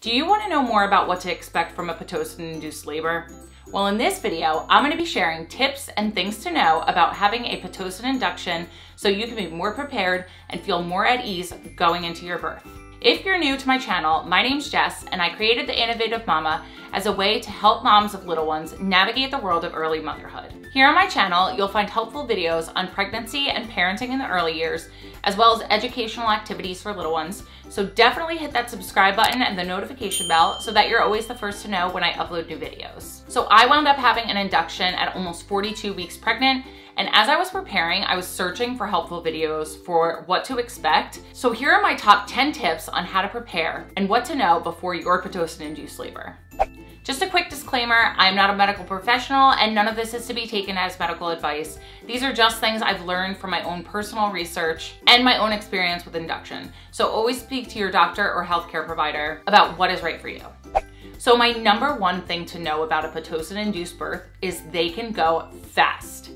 Do you want to know more about what to expect from a Pitocin-induced labor? Well, in this video, I'm going to be sharing tips and things to know about having a Pitocin induction so you can be more prepared and feel more at ease going into your birth. If you're new to my channel, my name's Jess, and I created The Innovative Mama as a way to help moms of little ones navigate the world of early motherhood. Here on my channel, you'll find helpful videos on pregnancy and parenting in the early years, as well as educational activities for little ones. So definitely hit that subscribe button and the notification bell so that you're always the first to know when I upload new videos. So I wound up having an induction at almost 42 weeks pregnant, and as I was preparing, I was searching for helpful videos for what to expect. So here are my top 10 tips on how to prepare and what to know before your Pitocin-induced labor. Just a quick disclaimer, I'm not a medical professional and none of this is to be taken as medical advice. These are just things I've learned from my own personal research and my own experience with induction. So always speak to your doctor or healthcare provider about what is right for you. So my number one thing to know about a Pitocin-induced birth is they can go fast.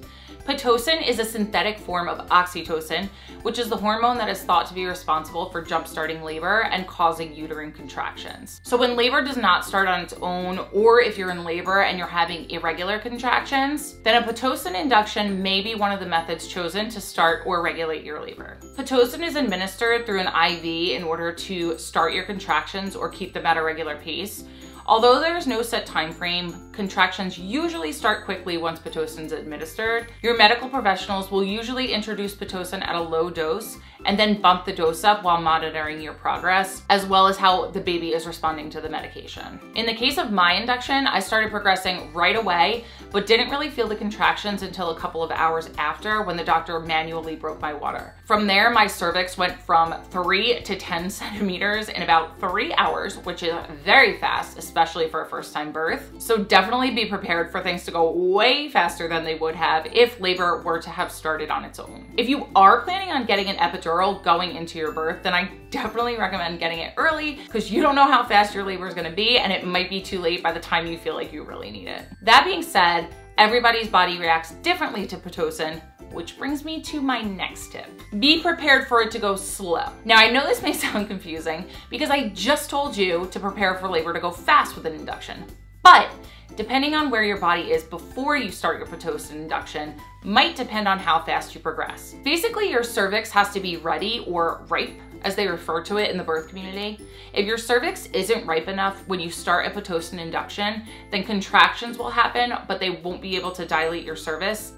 Pitocin is a synthetic form of oxytocin, which is the hormone that is thought to be responsible for jump-starting labor and causing uterine contractions. So when labor does not start on its own, or if you're in labor and you're having irregular contractions, then a Pitocin induction may be one of the methods chosen to start or regulate your labor. Pitocin is administered through an IV in order to start your contractions or keep them at a regular pace. Although there is no set time frame, contractions usually start quickly once Pitocin is administered. Your medical professionals will usually introduce Pitocin at a low dose and then bump the dose up while monitoring your progress, as well as how the baby is responding to the medication. In the case of my induction, I started progressing right away, but didn't really feel the contractions until a couple of hours after when the doctor manually broke my water. From there, my cervix went from 3 to 10 centimeters in about 3 hours, which is very fast, especially for a first-time birth. So definitely be prepared for things to go way faster than they would have if labor were to have started on its own. If you are planning on getting an epidural going into your birth, then I definitely recommend getting it early because you don't know how fast your labor is going to be and it might be too late by the time you feel like you really need it. That being said, everybody's body reacts differently to Pitocin, which brings me to my next tip. Be prepared for it to go slow. Now, I know this may sound confusing because I just told you to prepare for labor to go fast with an induction, but depending on where your body is before you start your Pitocin induction might depend on how fast you progress. Basically, your cervix has to be ready or ripe, as they refer to it in the birth community. If your cervix isn't ripe enough when you start a Pitocin induction, then contractions will happen, but they won't be able to dilate your cervix.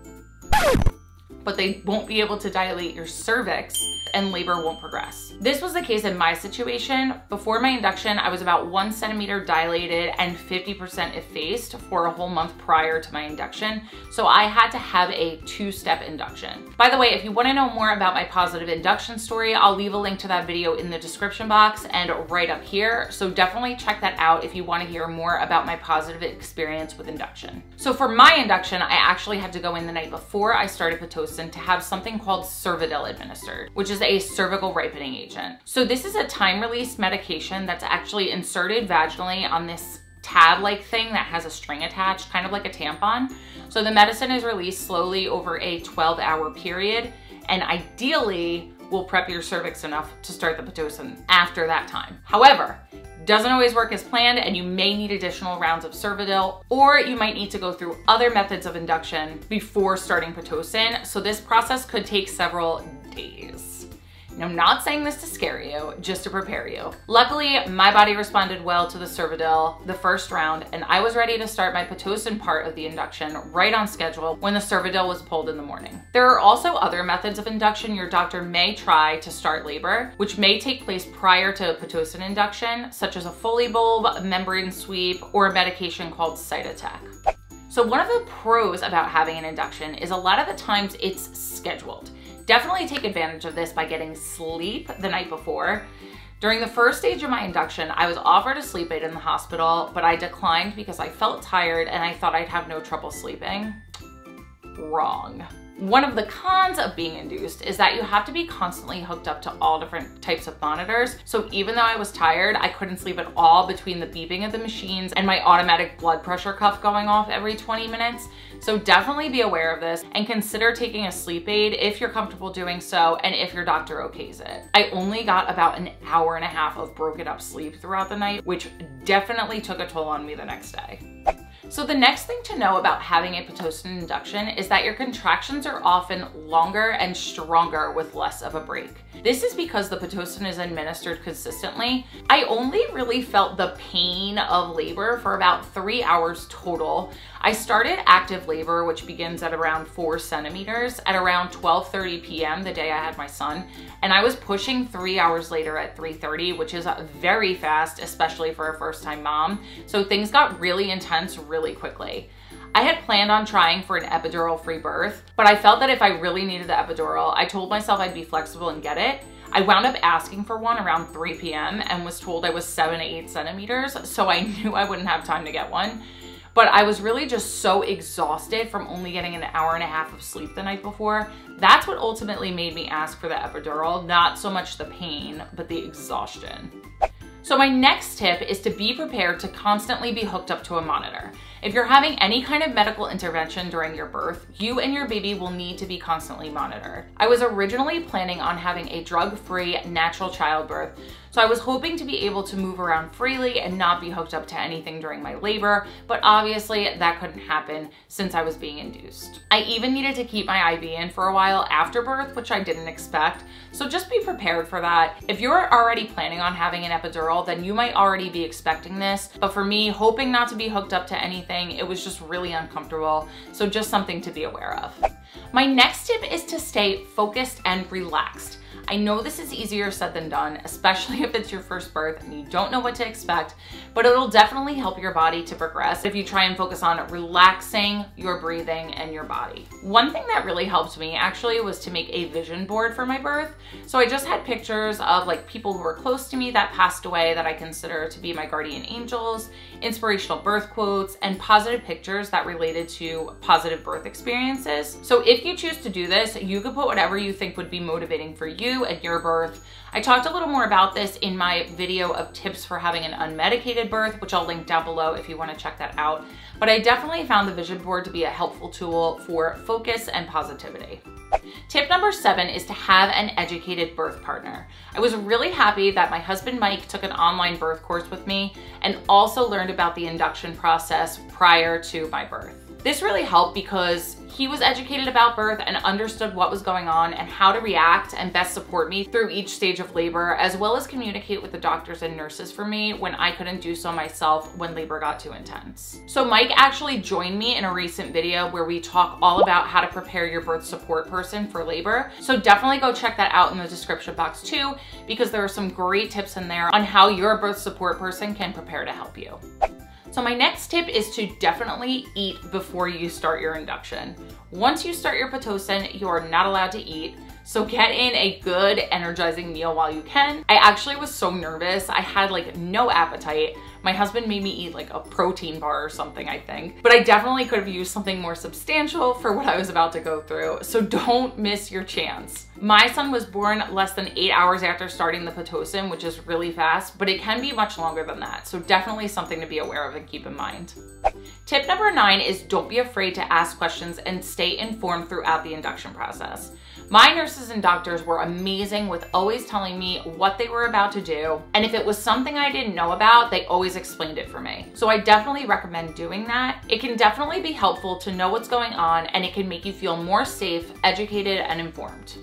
And labor won't progress. This was the case in my situation. Before my induction, I was about 1 centimeter dilated and 50% effaced for a whole month prior to my induction. So I had to have a 2-step induction. By the way, if you want to know more about my positive induction story, I'll leave a link to that video in the description box and right up here. So definitely check that out if you want to hear more about my positive experience with induction. So for my induction, I actually had to go in the night before I started Pitocin to have something called Cervidil administered, which is a cervical ripening agent. So this is a time-release medication that's actually inserted vaginally on this tab-like thing that has a string attached, kind of like a tampon. So the medicine is released slowly over a 12-hour period, and ideally will prep your cervix enough to start the Pitocin after that time. However, doesn't always work as planned and you may need additional rounds of Cervidil, or you might need to go through other methods of induction before starting Pitocin. So this process could take several days. And I'm not saying this to scare you, just to prepare you. Luckily, my body responded well to the Cervidil the first round, and I was ready to start my Pitocin part of the induction right on schedule when the Cervidil was pulled in the morning. There are also other methods of induction your doctor may try to start labor, which may take place prior to Pitocin induction, such as a Foley bulb, a membrane sweep, or a medication called Cytotec. So one of the pros about having an induction is a lot of the times it's scheduled. Definitely take advantage of this by getting sleep the night before. During the first stage of my induction, I was offered a sleep aid in the hospital, but I declined because I felt tired and I thought I'd have no trouble sleeping. Wrong. One of the cons of being induced is that you have to be constantly hooked up to all different types of monitors. So even though I was tired, I couldn't sleep at all between the beeping of the machines and my automatic blood pressure cuff going off every 20 minutes. So definitely be aware of this and consider taking a sleep aid if you're comfortable doing so and if your doctor okays it. I only got about an hour and a half of broken up sleep throughout the night, which definitely took a toll on me the next day. So the next thing to know about having a Pitocin induction is that your contractions are often longer and stronger with less of a break. This is because the Pitocin is administered consistently. I only really felt the pain of labor for about 3 hours total. I started active labor, which begins at around 4 centimeters, at around 12:30 p.m. the day I had my son, and I was pushing 3 hours later at 3:30, which is very fast, especially for a first-time mom. So things got really intense really quickly. I had planned on trying for an epidural-free birth, but I felt that if I really needed the epidural, I told myself I'd be flexible and get it. I wound up asking for one around 3 p.m. and was told I was 7 to 8 centimeters, so I knew I wouldn't have time to get one. But I was really just so exhausted from only getting an hour and a half of sleep the night before. That's what ultimately made me ask for the epidural, not so much the pain, but the exhaustion. So my next tip is to be prepared to constantly be hooked up to a monitor. If you're having any kind of medical intervention during your birth, you and your baby will need to be constantly monitored. I was originally planning on having a drug-free natural childbirth, so I was hoping to be able to move around freely and not be hooked up to anything during my labor, but obviously that couldn't happen since I was being induced. I even needed to keep my IV in for a while after birth, which I didn't expect, so just be prepared for that. If you're already planning on having an epidural, then you might already be expecting this, but for me, hoping not to be hooked up to anything, it was just really uncomfortable, so just something to be aware of. My next tip is to stay focused and relaxed. I know this is easier said than done, especially if it's your first birth and you don't know what to expect, but it'll definitely help your body to progress if you try and focus on relaxing your breathing and your body. One thing that really helped me actually was to make a vision board for my birth. So I just had pictures of like people who were close to me that passed away that I consider to be my guardian angels, inspirational birth quotes, and positive pictures that related to positive birth experiences. So if you choose to do this, you could put whatever you think would be motivating for you at your birth. I talked a little more about this in my video of tips for having an unmedicated birth, which I'll link down below if you want to check that out. But I definitely found the vision board to be a helpful tool for focus and positivity. Tip number 7 is to have an educated birth partner. I was really happy that my husband Mike took an online birth course with me and also learned about the induction process prior to my birth. This really helped because he was educated about birth and understood what was going on and how to react and best support me through each stage of labor, as well as communicate with the doctors and nurses for me when I couldn't do so myself when labor got too intense. So Mike actually joined me in a recent video where we talk all about how to prepare your birth support person for labor. So definitely go check that out in the description box too, because there are some great tips in there on how your birth support person can prepare to help you. So my next tip is to definitely eat before you start your induction. Once you start your Pitocin, you are not allowed to eat. So get in a good, energizing meal while you can. I actually was so nervous. I had like no appetite. My husband made me eat like a protein bar or something, I think. But I definitely could have used something more substantial for what I was about to go through. So don't miss your chance. My son was born less than 8 hours after starting the Pitocin, which is really fast, but it can be much longer than that. So definitely something to be aware of and keep in mind. Tip number 9 is don't be afraid to ask questions and stay informed throughout the induction process. My nurses and doctors were amazing with always telling me what they were about to do. And if it was something I didn't know about, they always explained it for me. So I definitely recommend doing that. It can definitely be helpful to know what's going on, and it can make you feel more safe, educated, and informed.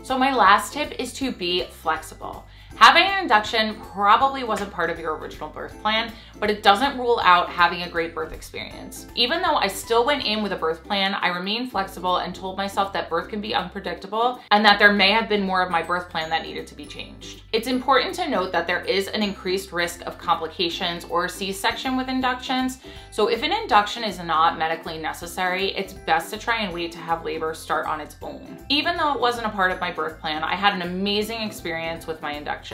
So my last tip is to be flexible. Having an induction probably wasn't part of your original birth plan, but it doesn't rule out having a great birth experience. Even though I still went in with a birth plan, I remained flexible and told myself that birth can be unpredictable and that there may have been more of my birth plan that needed to be changed. It's important to note that there is an increased risk of complications or C-section with inductions. So if an induction is not medically necessary, it's best to try and wait to have labor start on its own. Even though it wasn't a part of my birth plan, I had an amazing experience with my induction.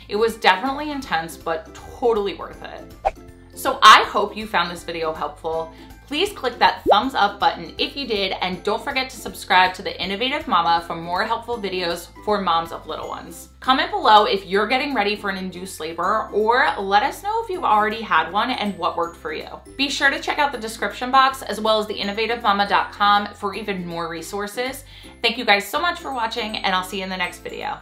It was definitely intense, but totally worth it. So I hope you found this video helpful. Please click that thumbs up button if you did, and don't forget to subscribe to The Innovative Mama for more helpful videos for moms of little ones. Comment below if you're getting ready for an induced labor, or let us know if you've already had one and what worked for you. Be sure to check out the description box as well as theinnovativemama.com for even more resources. Thank you guys so much for watching, and I'll see you in the next video.